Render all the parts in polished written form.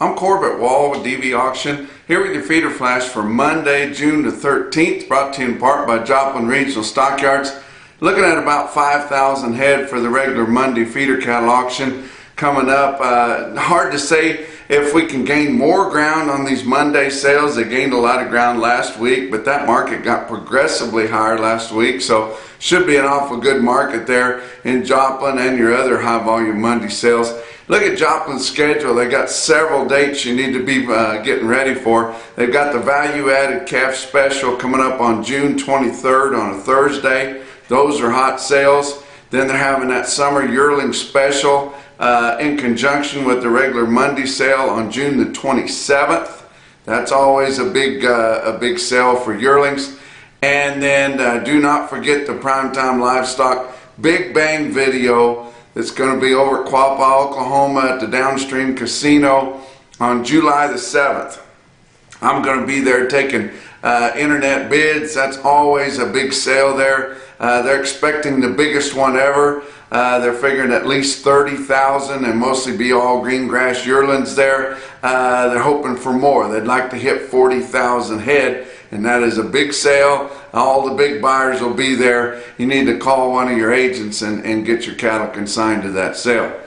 I'm Corbett Wall with DV Auction, here with your feeder flash for Monday, June the 13th, brought to you in part by Joplin Regional Stockyards. Looking at about 5,000 head for the regular Monday feeder cattle auction coming up. Hard to say if we can gain more ground on these Monday sales. They gained a lot of ground last week, but that market got progressively higher last week, so should be an awful good market there in Joplin and your other high volume Monday sales. Look at Joplin's schedule. They got several dates you need to be getting ready for. They've got the value added calf special coming up on June 23rd on a Thursday. Those are hot sales. Then they're having that summer yearling special in conjunction with the regular Monday sale on June the 27th. That's always a big sale for yearlings. And then do not forget the Primetime Livestock Big Bang video that's going to be over at Quapaw, Oklahoma at the Downstream Casino on July the 7th. I'm going to be there taking internet bids. That's always a big sale there. They're expecting the biggest one ever. They're figuring at least 30,000 and mostly be all green grass yearlings there. They're hoping for more. They'd like to hit 40,000 head, and that is a big sale. All the big buyers will be there. You need to call one of your agents and get your cattle consigned to that sale.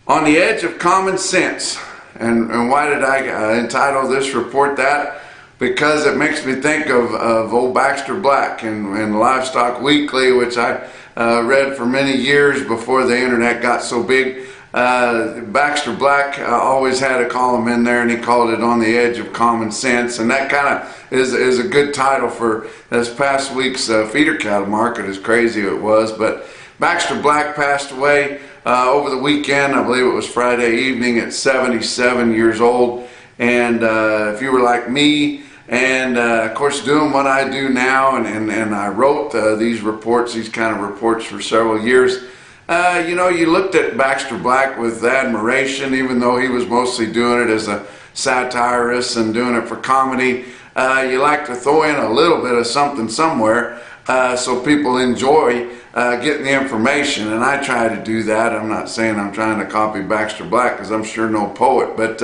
On the edge of common sense, and why did I entitle this report that? Because it makes me think of old Baxter Black and Livestock Weekly, which I read for many years before the internet got so big. Baxter Black always had a column in there, and he called it On the Edge of Common Sense, and that kind of is a good title for this past week's feeder cattle market, as crazy it was. But Baxter Black passed away over the weekend. I believe it was Friday evening at 77 years old. And if you were like me, and of course doing what I do now, and I wrote these kind of reports for several years, you know, you looked at Baxter Black with admiration, even though he was mostly doing it as a satirist and doing it for comedy. You like to throw in a little bit of something somewhere so people enjoy getting the information, and I try to do that. I'm not saying I'm trying to copy Baxter Black, because I'm sure no poet, but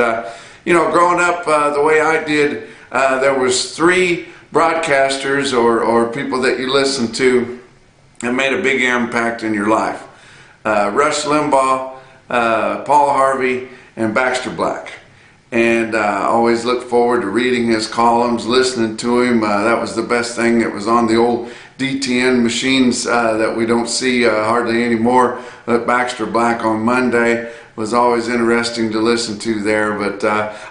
you know, growing up the way I did, there was three broadcasters or people that you listen to that made a big impact in your life. Rush Limbaugh, Paul Harvey, and Baxter Black. And I always looked forward to reading his columns, listening to him. That was the best thing. It was on the old DTN machines that we don't see hardly anymore. But Baxter Black on Monday was always interesting to listen to there. But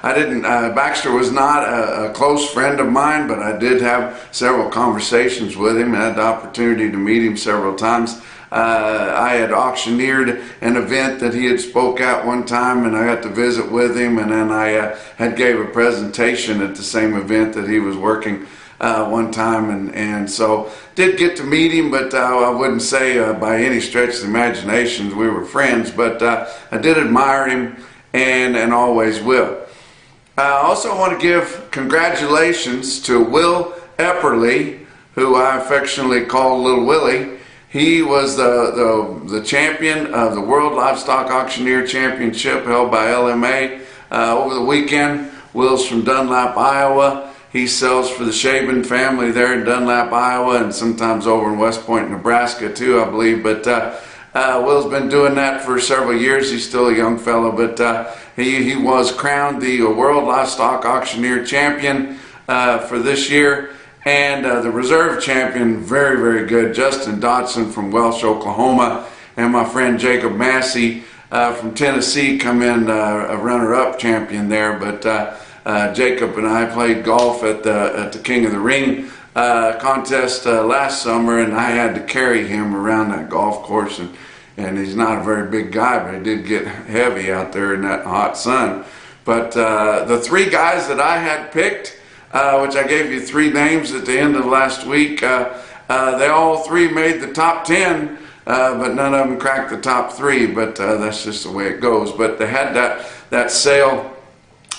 Baxter was not a close friend of mine, but I did have several conversations with him. I had the opportunity to meet him several times. I had auctioneered an event that he had spoke at one time, and I got to visit with him, and then I had gave a presentation at the same event that he was working one time, and so did get to meet him, but I wouldn't say by any stretch of the imagination we were friends, but I did admire him and always will. I also want to give congratulations to Will Epperly, who I affectionately call Little Willie. He was the champion of the World Livestock Auctioneer Championship held by LMA over the weekend. Will's from Dunlap, Iowa. He sells for the Shaban family there in Dunlap, Iowa, and sometimes over in West Point, Nebraska too, I believe. But Will's been doing that for several years. He's still a young fellow, but he was crowned the World Livestock Auctioneer Champion for this year. And the reserve champion, very, very good, Justin Dotson from Welsh, Oklahoma, and my friend Jacob Massey from Tennessee come in a runner-up champion there. But Jacob and I played golf at the King of the Ring contest last summer, and I had to carry him around that golf course. And he's not a very big guy, but he did get heavy out there in that hot sun. But the three guys that I had picked, which I gave you three names at the end of last week, they all three made the top 10, but none of them cracked the top 3, but that's just the way it goes. But they had that sale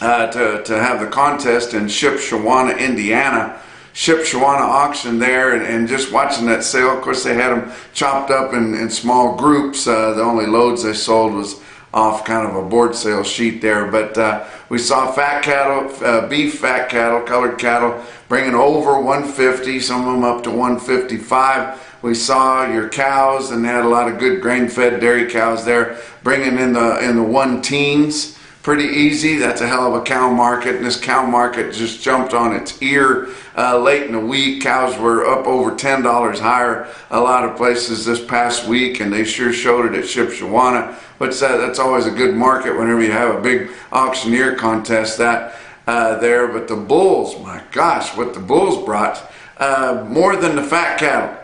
to have the contest in Shipshewana, Indiana. Shipshewana auction there, and just watching that sale. Of course, they had them chopped up in small groups. The only loads they sold was off kind of a board sale sheet there. But we saw fat cattle, beef fat cattle, colored cattle, bringing over 150, some of them up to 155. We saw your cows, and they had a lot of good grain-fed dairy cows there, bringing in the one teens. Pretty easy. That's a hell of a cow market, and this cow market just jumped on its ear late in the week. Cows were up over $10 higher a lot of places this past week, and they sure showed it at Shipshewana, which that's always a good market whenever you have a big auctioneer contest there. But the bulls, my gosh, what the bulls brought, more than the fat cattle.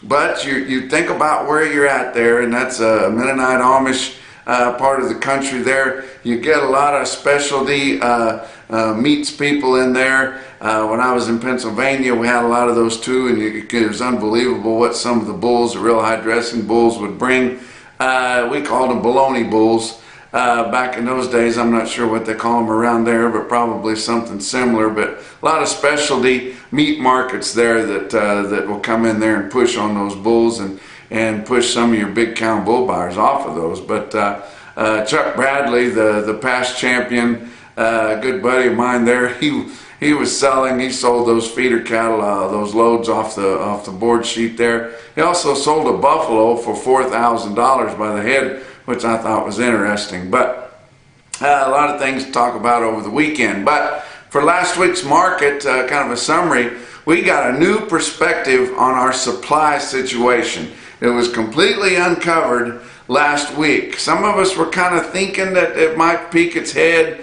But you think about where you're at there, and that's a Mennonite Amish part of the country there. You get a lot of specialty meats people in there. When I was in Pennsylvania, we had a lot of those too, and it was unbelievable what some of the bulls, the real high dressing bulls, would bring. We called them bologna bulls back in those days. I'm not sure what they call them around there, but probably something similar. But a lot of specialty meat markets there that will come in there and push on those bulls and push some of your big cow bull buyers off of those. But Chuck Bradley, the past champion, a good buddy of mine there, he sold those feeder cattle, those loads off the board sheet there. He also sold a buffalo for $4,000 by the head, which I thought was interesting. But a lot of things to talk about over the weekend. But for last week's market, kind of a summary, we got a new perspective on our supply situation. It was completely uncovered last week. Some of us were kind of thinking that it might peek its head.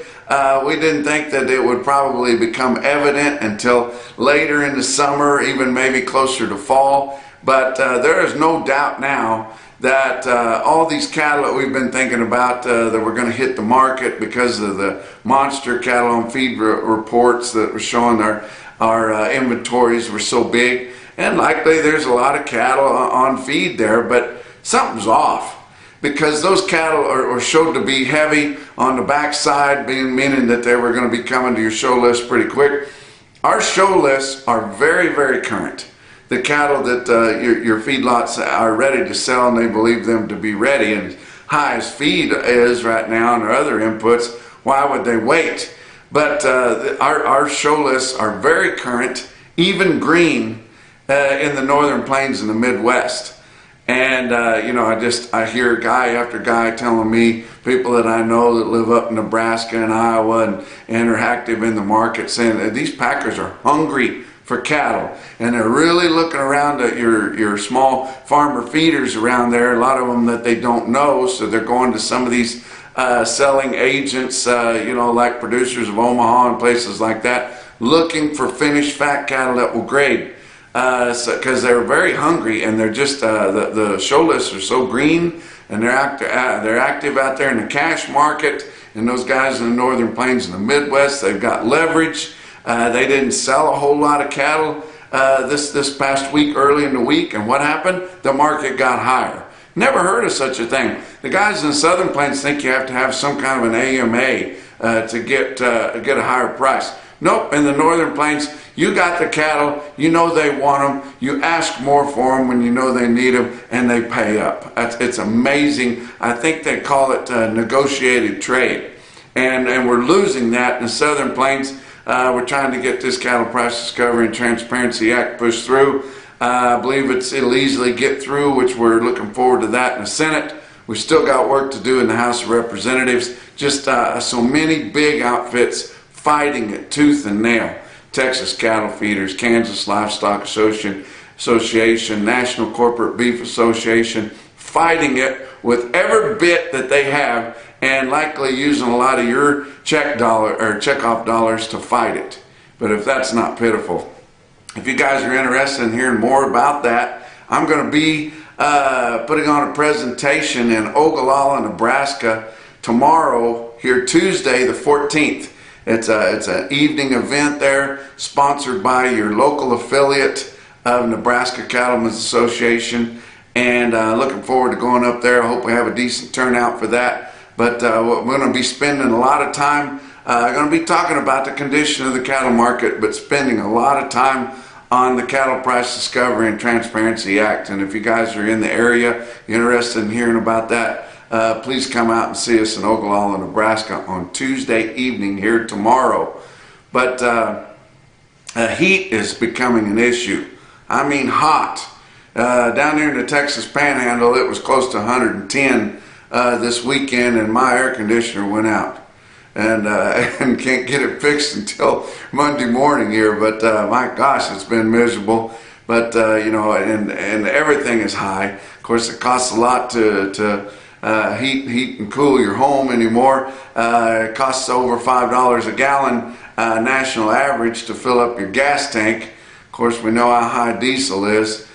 We didn't think that it would probably become evident until later in the summer, even maybe closer to fall. But there is no doubt now that all these cattle that we've been thinking about that were going to hit the market because of the monster cattle on feed reports that were showing our inventories were so big. And likely there's a lot of cattle on feed there, but something's off, because those cattle are showed to be heavy on the backside, meaning that they were going to be coming to your show list pretty quick. Our show lists are very, very current. The cattle that your feedlots are ready to sell, and they believe them to be ready, and as high as feed is right now and our other inputs, why would they wait? But our show lists are very current, even green, in the northern plains in the Midwest. And I hear guy after guy telling me, people that I know that live up in Nebraska and Iowa and are active in the market, saying that these packers are hungry for cattle, and they're really looking around at your small farmer feeders around there, a lot of them that they don't know, so they're going to some of these selling agents, like Producers of Omaha and places like that, looking for finished fat cattle that will grade. Because they're very hungry, and they're just the show lists are so green, and they're active out there in the cash market. And those guys in the northern plains and the Midwest, they've got leverage. They didn't sell a whole lot of cattle this past week, early in the week, and what happened? The market got higher. Never heard of such a thing. The guys in the southern plains think you have to have some kind of an AMA to get a higher price. Nope, in the northern plains, you got the cattle, you know they want them, you ask more for them when you know they need them, and they pay up. It's amazing. I think they call it negotiated trade. And we're losing that in the southern plains. We're trying to get this Cattle Price Discovery and Transparency Act pushed through. I believe it'll easily get through, which we're looking forward to that in the Senate. We've still got work to do in the House of Representatives. Just so many big outfits fighting it tooth and nail. Texas Cattle Feeders, Kansas Livestock Association, National Corporate Beef Association, fighting it with every bit that they have, and likely using a lot of your checkoff dollars to fight it. But if that's not pitiful, if you guys are interested in hearing more about that, I'm going to be putting on a presentation in Ogallala, Nebraska tomorrow, here Tuesday the 14th. It's an evening event there, sponsored by your local affiliate of Nebraska Cattlemen's Association, and looking forward to going up there. I hope we have a decent turnout for that. But we're going to be spending a lot of time, going to be talking about the condition of the cattle market, but spending a lot of time on the Cattle Price Discovery and Transparency Act. And if you guys are in the area, you're interested in hearing about that, please come out and see us in Ogallala, Nebraska on Tuesday evening here tomorrow. But heat is becoming an issue. I mean hot. Down here in the Texas Panhandle, it was close to 110 this weekend, and my air conditioner went out. And can't get it fixed until Monday morning here. But my gosh, it's been miserable. But you know, and everything is high. Of course, it costs a lot to heat and cool your home anymore. It costs over $5 a gallon national average to fill up your gas tank. Of course, we know how high diesel is.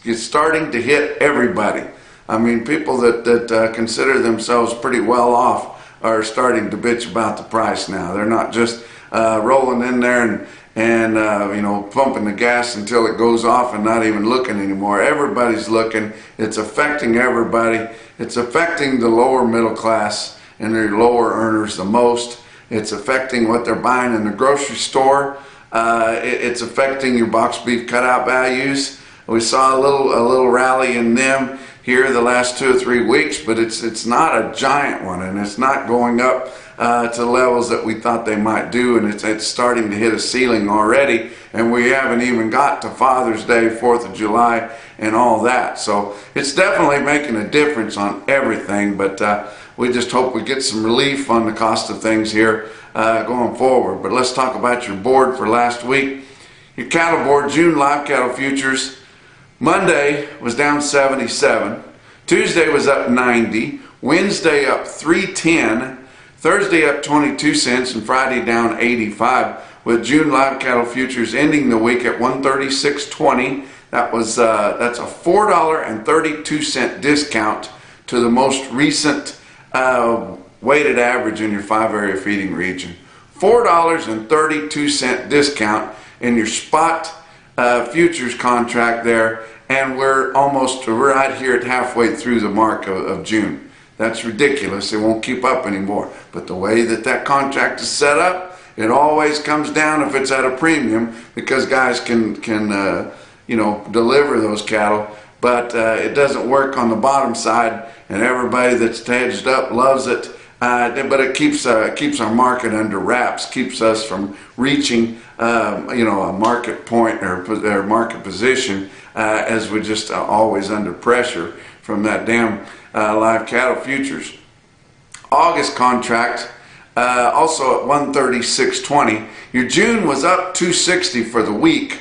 It's starting to hit everybody. I mean, people that consider themselves pretty well off are starting to bitch about the price now. They're not just rolling in there and you know, pumping the gas until it goes off and not even looking anymore. Everybody's looking. It's affecting everybody. It's affecting the lower middle class and the lower earners the most. It's affecting what they're buying in the grocery store. It's affecting your box beef cutout values. We saw a little rally in them here the last 2 or 3 weeks, but it's not a giant one, and it's not going up to levels that we thought they might do, and it's starting to hit a ceiling already, and we haven't even got to Father's Day, 4th of July, and all that. So it's definitely making a difference on everything, but we just hope we get some relief on the cost of things here going forward. But let's talk about your board for last week. Your cattle board, June live cattle futures, Monday was down 77, Tuesday was up 90, Wednesday up 310, Thursday up 22 cents, and Friday down 85, with June live cattle futures ending the week at 136.20. That's a $4.32 discount to the most recent weighted average in your 5-area feeding region. $4.32 discount in your spot futures contract there, and we're right here at halfway through the mark of June. That's ridiculous. It won't keep up anymore. But the way that contract is set up, it always comes down if it's at a premium, because guys can you know, deliver those cattle. But it doesn't work on the bottom side, and everybody that's hedged up loves it. But it keeps our market under wraps, keeps us from reaching you know, a market point or market position, as we're just always under pressure from that damn live cattle futures. August contract also at 136.20. Your June was up 260 for the week.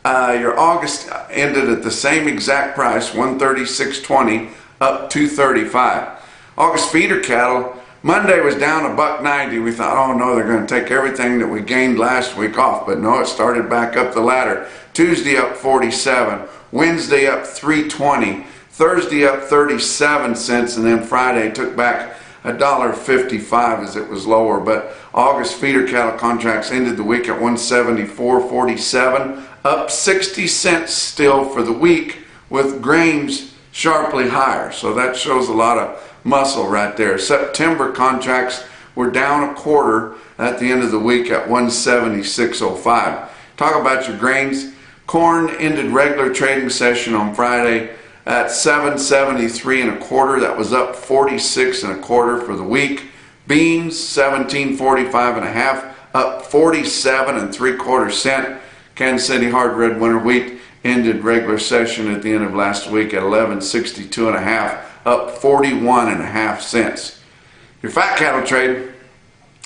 Your August ended at the same exact price, 136.20, up 235. August feeder cattle, Monday was down $1.90. We thought, oh no, they're going to take everything that we gained last week off, but no, it started back up the ladder. Tuesday up 47, Wednesday up 320, Thursday up 37 cents, and then Friday took back $1.55 as it was lower. But August feeder cattle contracts ended the week at 174.47, up 60 cents still for the week, with grains sharply higher. So that shows a lot of muscle right there. September contracts were down a quarter at the end of the week at 176.05. Talk about your grains. Corn ended regular trading session on Friday at 773.25. That was up 46.25 for the week. Beans 1745.5, up 47.75 cents. Kansas City hard red winter wheat ended regular session at the end of last week at 1162.5, up 41.5 cents. Your fat cattle trade,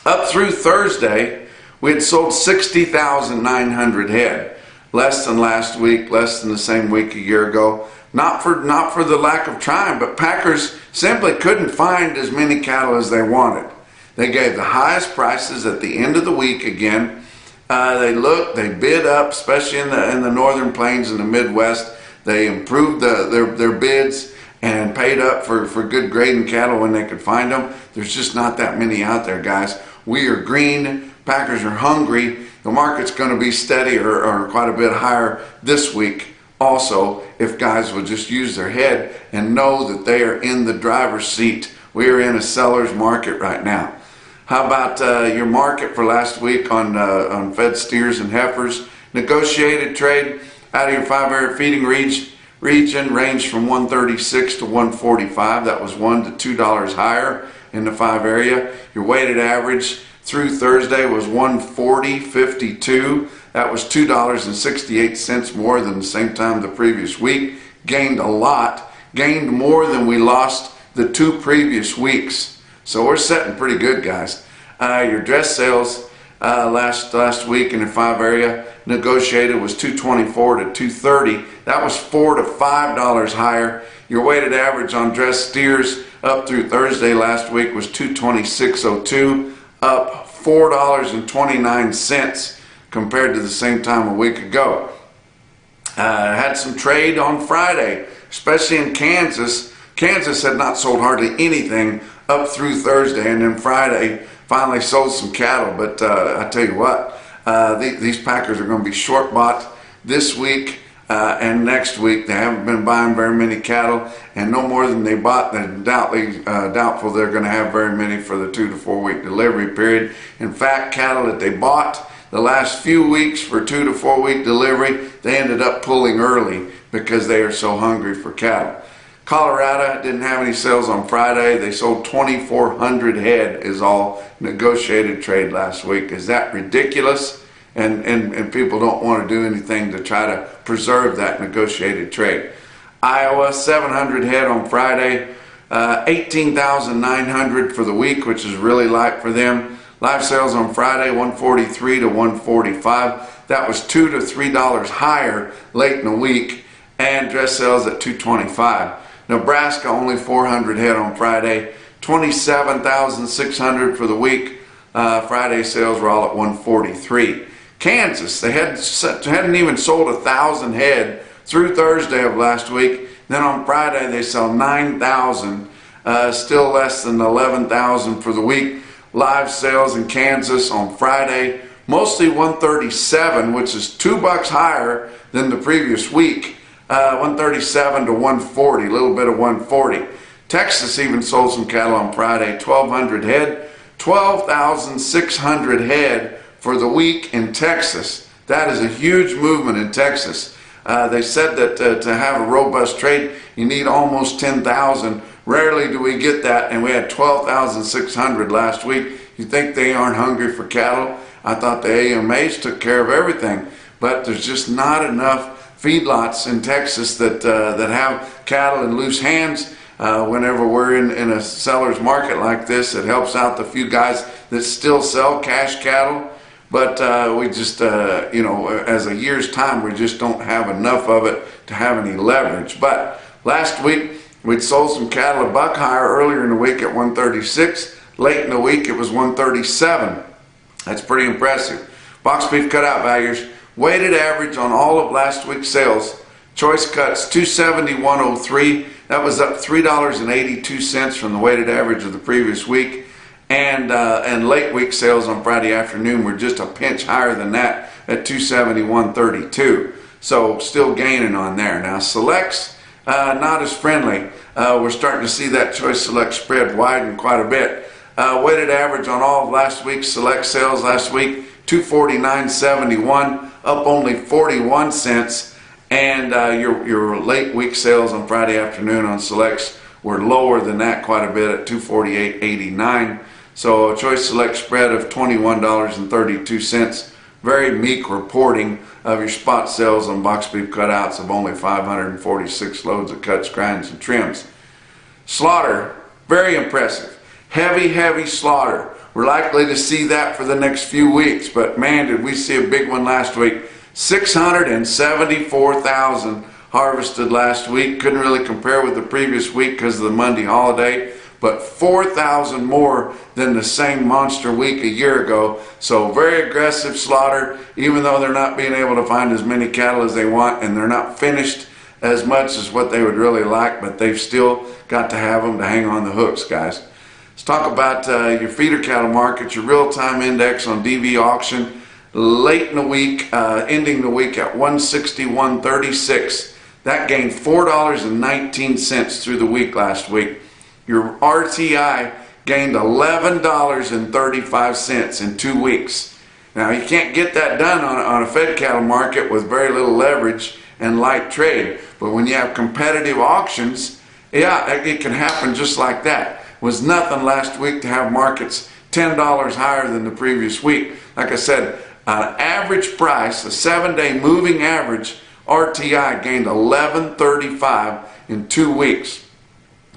up through Thursday, we had sold 60,900 head, less than last week, less than the same week a year ago. Not for the lack of trying, but packers simply couldn't find as many cattle as they wanted. They gave the highest prices at the end of the week again. They bid up, especially in the northern plains and the Midwest. They improved their bids and paid up for good grading cattle when they could find them. There's just not that many out there, guys. We are green. Packers are hungry. The market's going to be steady or quite a bit higher this week also, if guys will just use their head and know that they are in the driver's seat. We are in a seller's market right now. How about your market for last week on fed steers and heifers? Negotiated trade out of your 5-area feeding region ranged from 136 to 145. That was $1 to $2 higher in the 5 area. Your weighted average through Thursday was 140.52. That was $2.68 more than the same time the previous week. Gained a lot. Gained more than we lost the 2 previous weeks. So we're sitting pretty good, guys. Your dress sales last week in the 5 area negotiated was 224 to 230. That was $4 to $5 higher. Your weighted average on dress steers up through Thursday last week was 226.02, up $4.29 compared to the same time a week ago. Had some trade on Friday, especially in Kansas. Kansas had not sold hardly anything up through Thursday, and then Friday finally sold some cattle. But I tell you what, these packers are going to be short bought this week and next week. They haven't been buying very many cattle, and no more than they bought. They're doubtful they're going to have very many for the 2 to 4 week delivery period. In fact, cattle that they bought the last few weeks for 2 to 4 week delivery, they ended up pulling early because they are so hungry for cattle. Colorado didn't have any sales on Friday. They sold 2,400 head is all negotiated trade last week. Is that ridiculous? And people don't want to do anything to try to preserve that negotiated trade. Iowa, 700 head on Friday, 18,900 for the week, which is really light for them. Live sales on Friday, 143 to 145. That was $2 to $3 higher late in the week, and dress sales at 225. Nebraska, only 400 head on Friday, 27,600 for the week. Friday sales were all at 143. Kansas, they hadn't even sold 1,000 head through Thursday of last week. Then on Friday they sell 9,000, still less than 11,000 for the week. Live sales in Kansas on Friday, mostly 137, which is $2 higher than the previous week. 137 to 140, a little bit of 140. Texas even sold some cattle on Friday, 1,200 head, 12,600 head for the week in Texas. That is a huge movement in Texas. They said that to have a robust trade, you need almost 10,000. Rarely do we get that, and we had 12,600 last week. You think they aren't hungry for cattle? I thought the AMAs took care of everything, but there's just not enough feedlots in Texas that have cattle in loose hands. Whenever we're in a seller's market like this, it helps out the few guys that still sell cash cattle. But we just, as a year's time, we just don't have enough of it to have any leverage. But last week, we'd sold some cattle a buck higher earlier in the week at 136. Late in the week, it was 137. That's pretty impressive. Box beef cutout values, weighted average on all of last week's sales. Choice cuts 271.03. That was up $3.82 from the weighted average of the previous week. And late week sales on Friday afternoon were just a pinch higher than that at 271.32. So still gaining on there. Now selects, not as friendly. We're starting to see that choice select spread widen quite a bit. Weighted average on all of last week's select sales last week, 249.71, up only 41 cents. And your late week sales on Friday afternoon on selects were lower than that quite a bit at 248.89. So a choice select spread of $21.32. Very meek reporting of your spot sales on box beef cutouts of only 546 loads of cuts, grinds, and trims. Slaughter, very impressive. Heavy slaughter. We're likely to see that for the next few weeks, but man, did we see a big one last week. 674,000 harvested last week. Couldn't really compare with the previous week because of the Monday holiday, but 4,000 more than the same monster week a year ago. So very aggressive slaughter, even though they're not being able to find as many cattle as they want, and they're not finished as much as what they would really like, but they've still got to have them to hang on the hooks, guys. Let's talk about your feeder cattle market, your real-time index on DV auction. Late in the week, ending the week at 161.36. That gained $4.19 through the week last week. Your RTI gained $11.35 in 2 weeks. Now, you can't get that done on a fed cattle market with very little leverage and light trade. But when you have competitive auctions, yeah, it can happen just like that. It was nothing last week to have markets $10 higher than the previous week. Like I said, an average price, a 7-day moving average, RTI gained 11.35 in 2 weeks.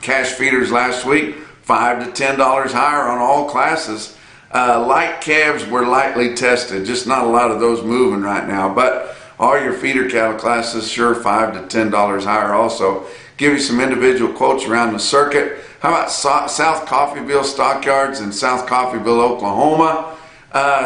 Cash feeders last week, $5 to $10 higher on all classes. Light calves were lightly tested, just not a lot of those moving right now, but all your feeder cattle classes, sure, $5 to $10 higher also. Give you some individual quotes around the circuit. How about South Coffeyville Stockyards in South Coffeyville, Oklahoma?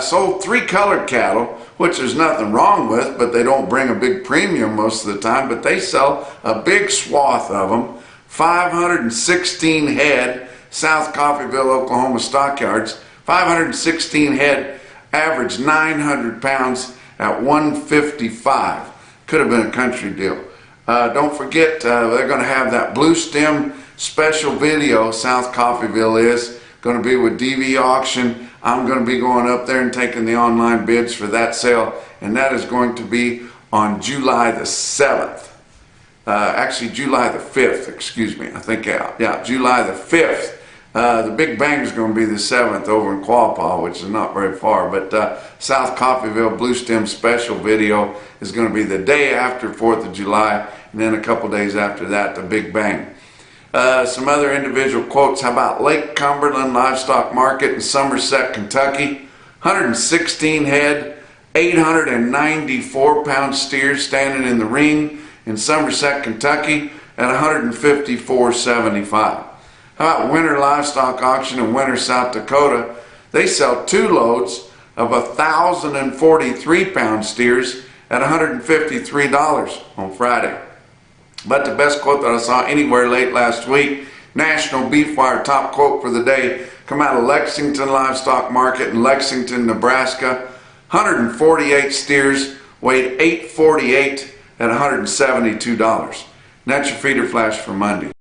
Sold 3 colored cattle, which there's nothing wrong with, but they don't bring a big premium most of the time, but they sell a big swath of them. 516 head, South Coffeyville, Oklahoma Stockyards. 516 head, average 900 pounds at 155. Could have been a country deal. Don't forget, they're going to have that blue stem special video. South Coffeyville is going to be with DV Auction. I'm going to be going up there and taking the online bids for that sale, and that is going to be on July the 7th. Actually, July the 5th, excuse me. I think, yeah, July the 5th. The Big Bang is going to be the 7th over in Quapaw, which is not very far, but South Coffeyville Blue Stem special video is going to be the day after 4th of July, and then a couple days after that, the Big Bang. Some other individual quotes. How about Lake Cumberland Livestock Market in Somerset, Kentucky? 116 head, 894 pound steers standing in the ring in Somerset, Kentucky at $154.75. How about Winter Livestock Auction in Winter, South Dakota? They sell 2 loads of 1,043 pound steers at $153 on Friday. But the best quote that I saw anywhere late last week, National Beef Wire top quote for the day, come out of Lexington Livestock Market in Lexington, Nebraska. 148 steers, weighed 848 at $172. And that's your feeder flash for Monday.